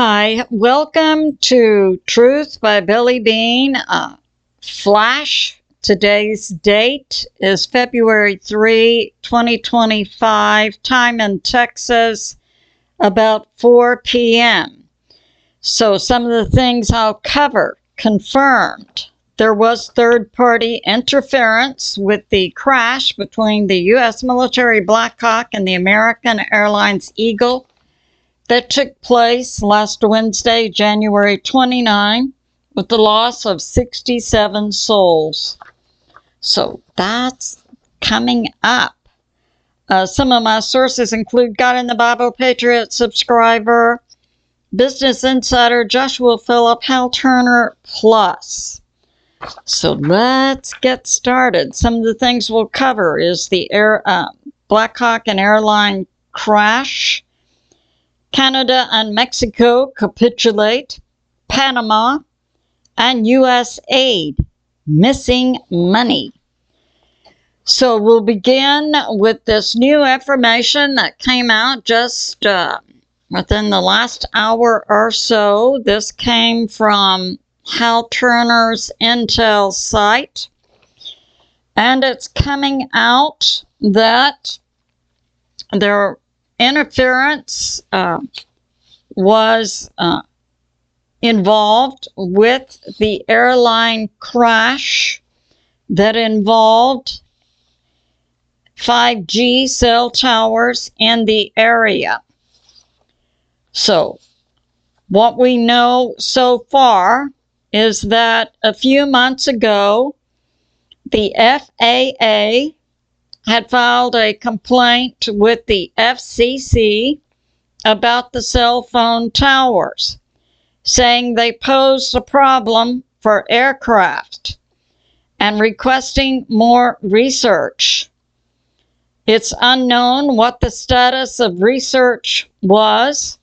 Hi, welcome to Truth by Billie Beene. Flash, today's date is February 3, 2025, time in Texas, about 4 p.m. So some of the things I'll cover. Confirmed. There was third-party interference with the crash between the U.S. military Black Hawk and the American Airlines Eagle that took place last Wednesday, January 29, with the loss of 67 souls. So that's coming up. Some of my sources include God in the Bible, Patriot Subscriber, Business Insider, Joshua Phillip, Hal Turner, Plus. So let's get started. Some of the things we'll cover is the Black Hawk and airline crash. Canada and Mexico capitulate. Panama and Usaid missing money. So we'll begin with this new information that came out just within the last hour or so. This came from Hal Turner's Intel site, and it's coming out that their interference was involved with the airline crash that involved 5G cell towers in the area. So what we know so far is that a few months ago, the FAA had filed a complaint with the FCC about the cell phone towers, saying they posed a problem for aircraft and requesting more research. It's unknown what the status of research was,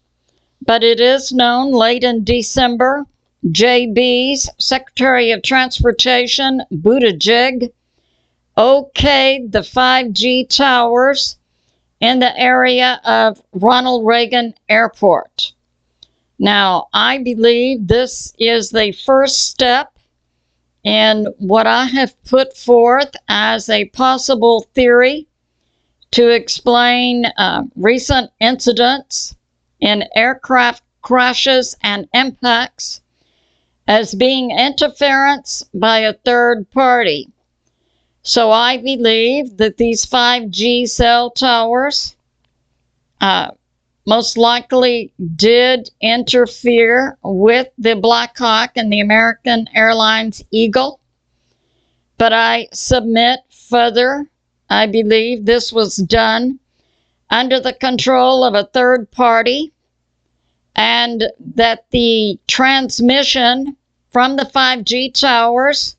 but it is known late in December, JB's Secretary of Transportation, Buttigieg, okayed the 5G towers in the area of Ronald Reagan Airport. Now, I believe this is the first step in what I have put forth as a possible theory to explain recent incidents in aircraft crashes and impacts as being interference by a third party. So I believe that these 5G cell towers most likely did interfere with the Black Hawk and the American Airlines Eagle. But I submit further, I believe this was done under the control of a third party, and that the transmission from the 5G towers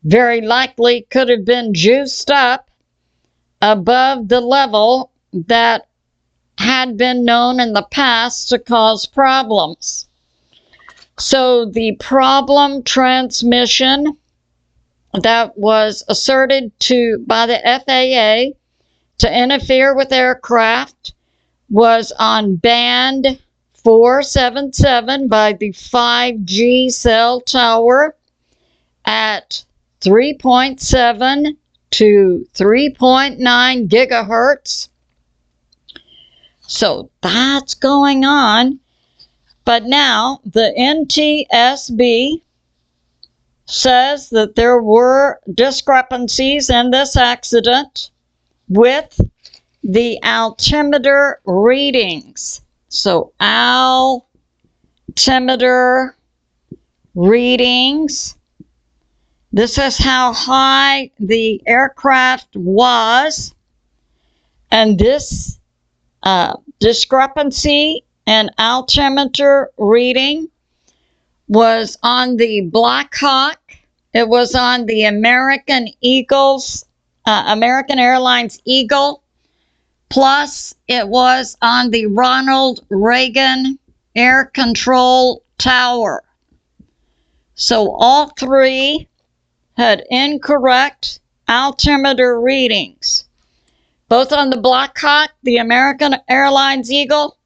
very likely could have been juiced up above the level that had been known in the past to cause problems. So the problem transmission that was asserted by the FAA to interfere with aircraft was on band 477 by the 5G cell tower at 3.7 to 3.9 gigahertz. So that's going on. But now the NTSB says that there were discrepancies in this accident with the altimeter readings. So altimeter readings. This is how high the aircraft was, and this discrepancy in altimeter reading was on the Black Hawk. It was on the American Airlines Eagle, plus it was on the Ronald Reagan Air Control Tower. So all three had incorrect altimeter readings, both on the Black Hawk, the American Airlines Eagle,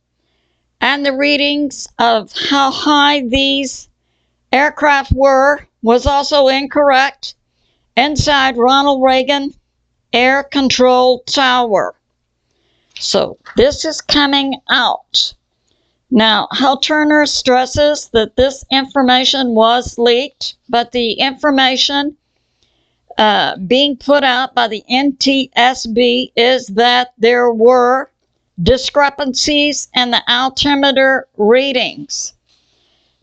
and the readings of how high these aircraft were was also incorrect inside Ronald Reagan Air Control Tower. So this is coming out. Now, Hal Turner stresses that this information was leaked, but the information being put out by the NTSB is that there were discrepancies in the altimeter readings.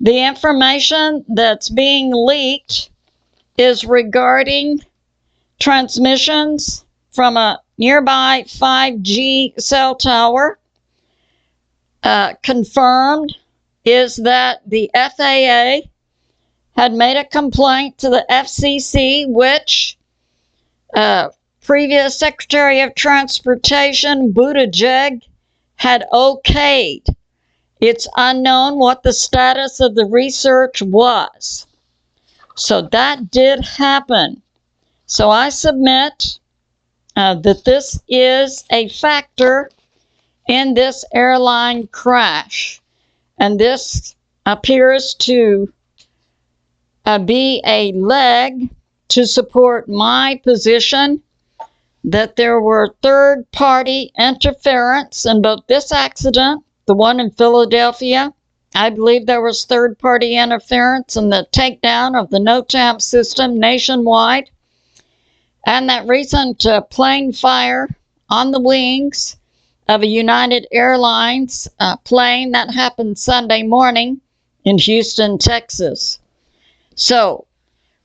The information that's being leaked is regarding transmissions from a nearby 5G cell tower. Confirmed is that the FAA had made a complaint to the FCC, which previous Secretary of Transportation Buttigieg had okayed. It's unknown what the status of the research was. So that did happen. So I submit that this is a factor in this airline crash. And this appears to be a leg to support my position that there were third-party interference in both this accident, the one in Philadelphia. I believe there was third-party interference in the takedown of the NOTAM system nationwide, and that recent plane fire on the wings of a United Airlines plane that happened Sunday morning in Houston, Texas. So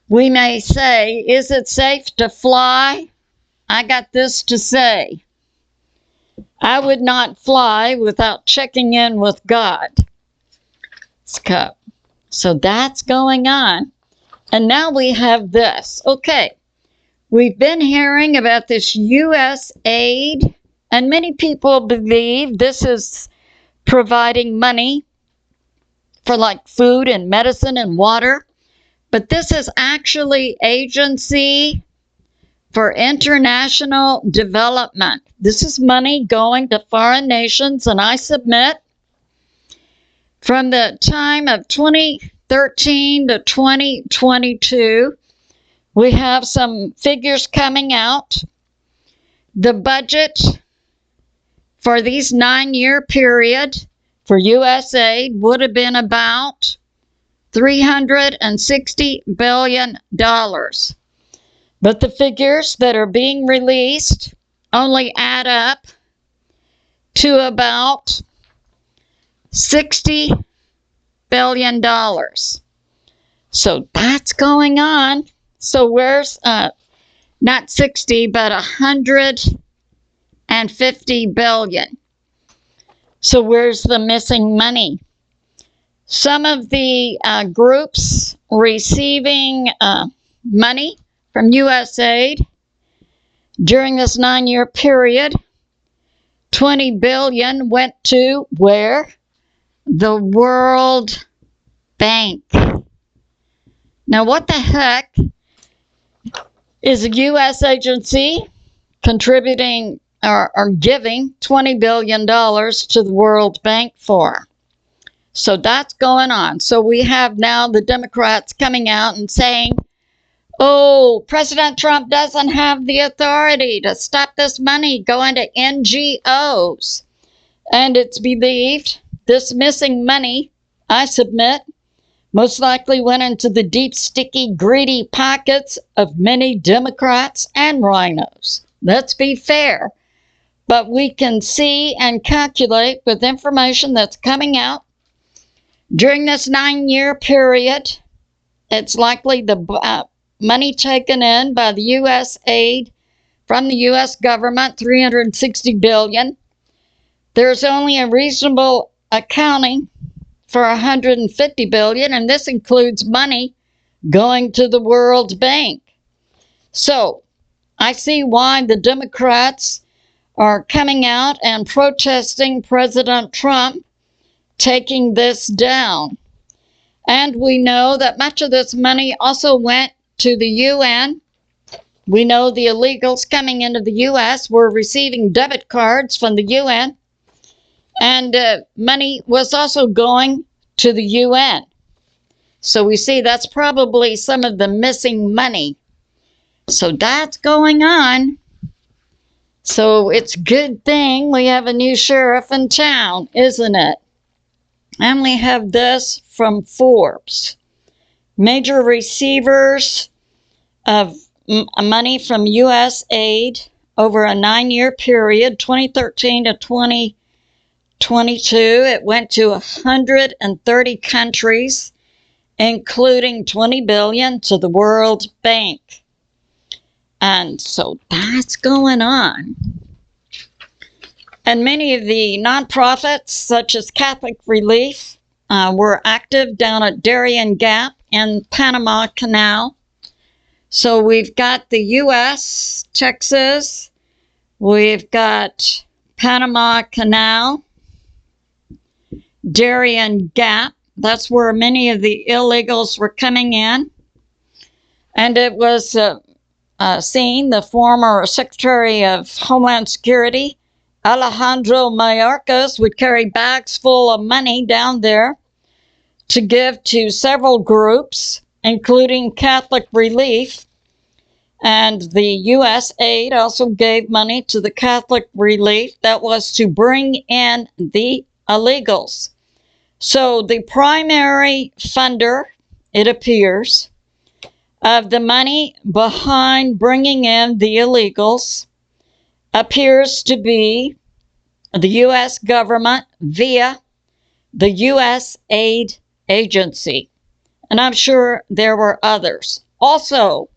we may say, is it safe to fly? I got this to say. I would not fly without checking in with God. So that's going on. And now we have this. Okay, we've been hearing about this Usaid, and many people believe this is providing money for like food and medicine and water. But this is actually Agency for International Development. This is money going to foreign nations, and I submit from the time of 2013 to 2022, we have some figures coming out. The budget for these 9-year period for Usaid would have been about $360 billion. But the figures that are being released only add up to about $60 billion. So that's going on. So where's, not 60, but 150 billion. So where's the missing money? Some of the groups receiving money from Usaid during this 9-year period, 20 billion went to where? The World Bank. Now, what the heck is a U.S. agency contributing or giving $20 billion to the World Bank for? So that's going on. So we have now the Democrats coming out and saying, oh, President Trump doesn't have the authority to stop this money going to NGOs. And it's believed this missing money, I submit, most likely went into the deep, sticky, greedy pockets of many Democrats and rhinos. Let's be fair. But we can see and calculate with information that's coming out during this 9-year period. It's likely the money taken in by the Usaid from the U.S. government, $360 billion. There's only a reasonable accounting for $150 billion, and this includes money going to the World Bank. So I see why the Democrats are coming out and protesting President Trump taking this down. And we know that much of this money also went to the UN. We know the illegals coming into the U.S. were receiving debit cards from the UN. And money was also going to the UN. So we see that's probably some of the missing money. So that's going on. So it's a good thing we have a new sheriff in town, isn't it? And we have this from Forbes. Major receivers of money from Usaid over a 9-year period, 2013 to 2022. It went to 130 countries, including 20 billion to the World Bank. And so that's going on. And many of the nonprofits, such as Catholic Relief, were active down at Darien Gap and Panama Canal. So we've got the U.S., Texas, we've got Panama Canal, Darien Gap. That's where many of the illegals were coming in. And it was seen the former Secretary of Homeland Security, Alejandro Mayorkas, would carry bags full of money down there to give to several groups, including Catholic Relief. And the Usaid also gave money to the Catholic Relief that was to bring in the illegals. So the primary funder, it appears, of the money behind bringing in the illegals appears to be the U.S. government via the Usaid agency. And I'm sure there were others. Also,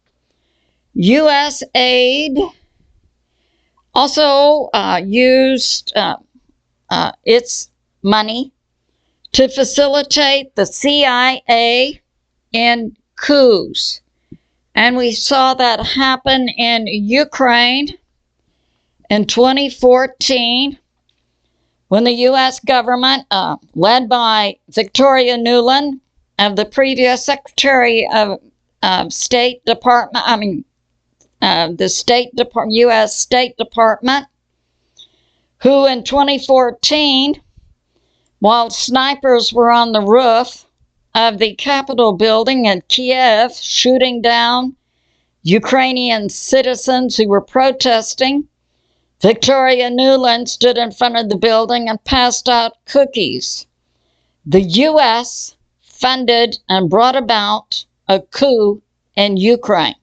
Usaid also used its money to facilitate the CIA in coups. And we saw that happen in Ukraine in 2014 when the U.S. government, led by Victoria Nuland, of the previous Secretary of State Department, the U.S. State Department, who in 2014, while snipers were on the roof of the Capitol building in Kiev, shooting down Ukrainian citizens who were protesting, Victoria Nuland stood in front of the building and passed out cookies. The U.S. funded and brought about a coup in Ukraine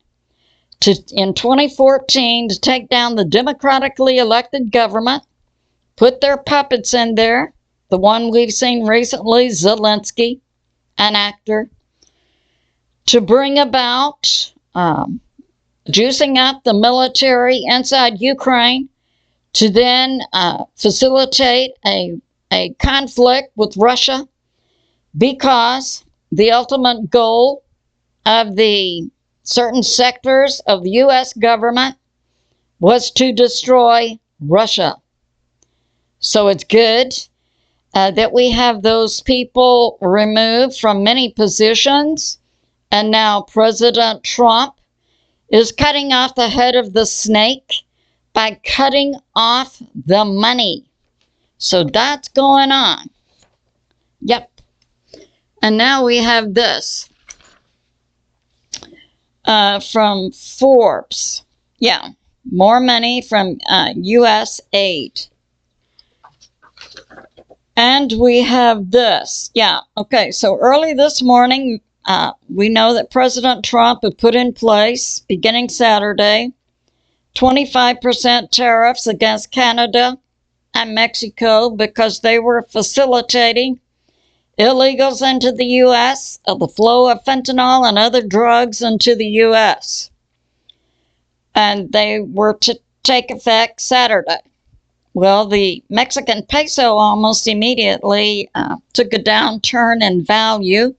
in 2014 to take down the democratically elected government, put their puppets in there, the one we've seen recently, Zelensky, an actor, to bring about juicing up the military inside Ukraine to then facilitate a conflict with Russia, because the ultimate goal of the certain sectors of the U.S. government was to destroy Russia. So it's good that we have those people removed from many positions, and now President Trump is cutting off the head of the snake by cutting off the money. So that's going on. Yep. And now we have this from Forbes. Yeah, more money from Usaid. And we have this. Yeah, okay, so early this morning, we know that President Trump had put in place, beginning Saturday, 25% tariffs against Canada and Mexico because they were facilitating illegals into the U.S., the flow of fentanyl and other drugs into the U.S. And they were to take effect Saturday. Well, the Mexican peso almost immediately took a downturn in value.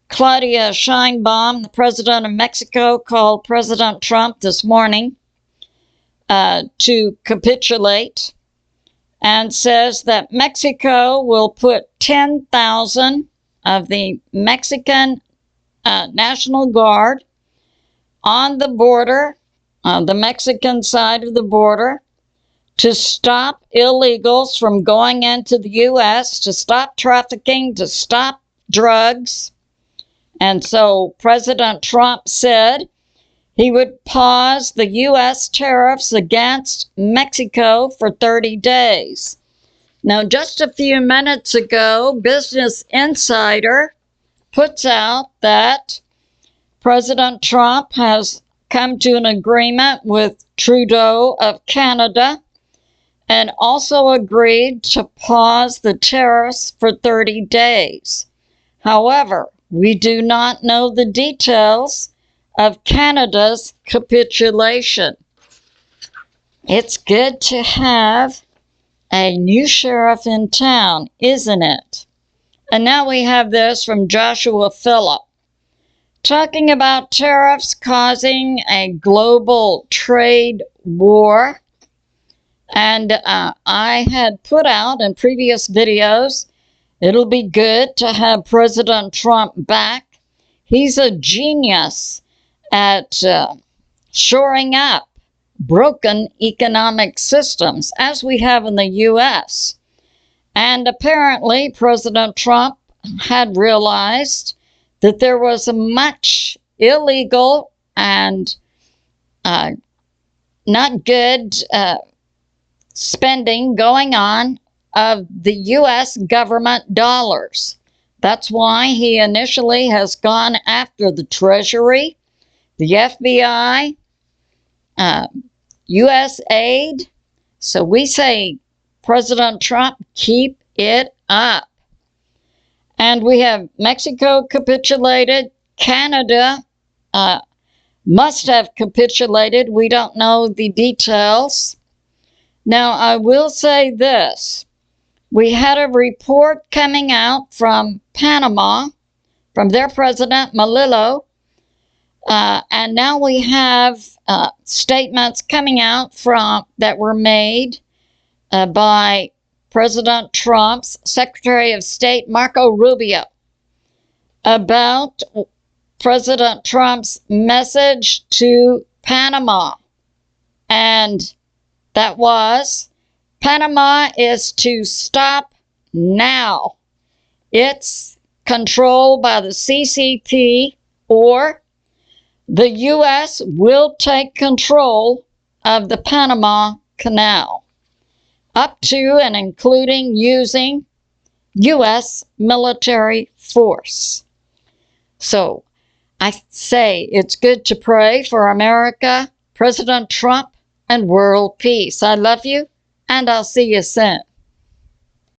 Claudia Sheinbaum, the president of Mexico, called President Trump this morning to capitulate, and says that Mexico will put 10,000 of the Mexican National Guard on the border, on the Mexican side of the border, to stop illegals from going into the U.S., to stop trafficking, to stop drugs. And so President Trump said he would pause the U.S. tariffs against Mexico for 30 days. Now, just a few minutes ago, Business Insider puts out that President Trump has come to an agreement with Trudeau of Canada and also agreed to pause the tariffs for 30 days. However, we do not know the details of Canada's capitulation. It's good to have a new sheriff in town, isn't it? And now we have this from Joshua Phillip, talking about tariffs causing a global trade war. And I had put out in previous videos, it'll be good to have President Trump back. He's a genius at shoring up broken economic systems, as we have in the U.S. And apparently, President Trump had realized that there was a much illegal and not good spending going on of the U.S. government dollars. That's why he initially has gone after the Treasury, the FBI, Usaid. So we say, President Trump, keep it up. And we have Mexico capitulated. Canada must have capitulated. We don't know the details. Now, I will say this. We had a report coming out from Panama, from their president, Malillo, and now we have statements coming out that were made by President Trump's Secretary of State, Marco Rubio, about President Trump's message to Panama. And that was, Panama is to stop now. It's controlled by the CCP, or the U.S. will take control of the Panama Canal, up to and including using U.S. military force. So I say it's good to pray for America, President Trump, and world peace. I love you, and I'll see you soon.